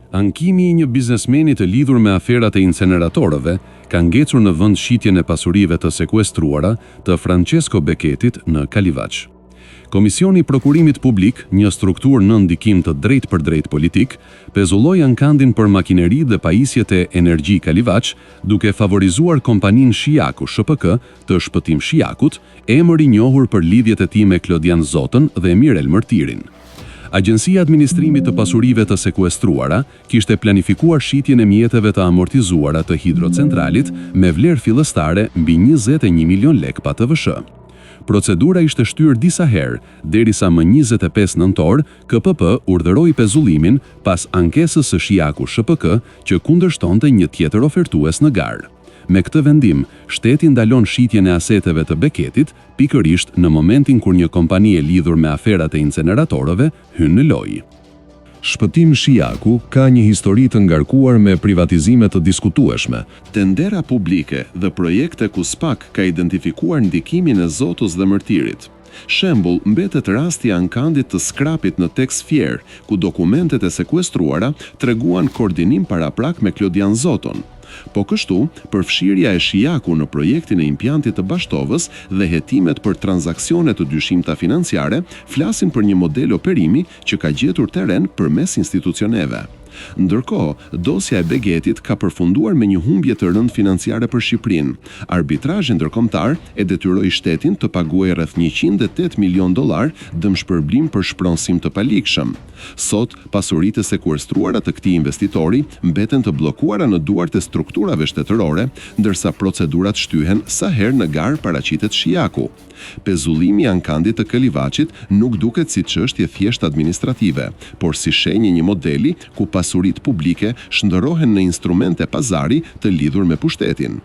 Ankimi i një biznesmeni të lidhur me aferat e inceneratorëve ka ngecur në vend shitjen e pasurive të sekuestruara të Francesco Becchetit në Kalivaç. Komisioni i Prokurimit Publik, një strukturë në ndikim të drejt për drejt politik, pezulloi ankandin për makineri dhe pajisjet e Energji Kalivaç, duke favorizuar kompaninë Shiaku SHPK të Shpëtim Shiakut, emër i njohur për lidhjet e tij me Klodian Zotën dhe Mirel Mërtirin. Agjencia e Administrimit të Pasurive të Sekuestruara kishte planifikuar shitjen e mjeteve të amortizuara të hidrocentralit me vlerë fillestare mbi 21 milion lek pa TVSH. Procedura ishte shtyrë disa herë, derisa më 25 nëntor, KPP urdhëroi pezullimin pas ankesës së Shiaku SHPK që kundërshtonte një tjetër ofertues në garë. Me këtë vendim, shteti ndalon shitjen e aseteve të Becchetit, pikërisht në momentin kur një kompani e lidhur me aferat e inceneratorëve hyn në lojë. Shpëtim Shiaku ka një histori të ngarkuar me privatizime të diskutueshme, tendera publike dhe projekte ku SPAK ka identifikuar ndikimin e Zotës dhe Mërtirit. Shembull, mbetet rasti i ankandit të skrapit në Tex Fier, ku dokumentet e sekuestruara treguan koordinim paraprak me Klodian Zoton. Po kështu, përfshirja e Shiaku në projektin e impjantit të Bashtovës dhe hetimet për transaksione të dyshimta financiare flasin për një model operimi që ka gjetur terren përmes institucioneve. Ndërkohë, dosja e Becchetit ka përfunduar me një humbje të rëndë financiare për Shqipërinë. Arbitrazhi ndërkombëtar e detyroi shtetin të paguajë rreth $108 milion dëmshpërblim për shpronësim të palikshëm. Sot, pasuritë e sekuestruara të këtij investitori mbeten të bllokuara në duart e strukturave shtetërore, ndërsa procedurat shtyhen sa herë në garë paraqitet Shiaku. Pezullimi i ankandit të Kalivaçit nuk duket si çështje thjesht administrative, por si shenjë një modeli ku pasuritë publike shndërrohen në instrumente pazari të lidhur me pushtetin.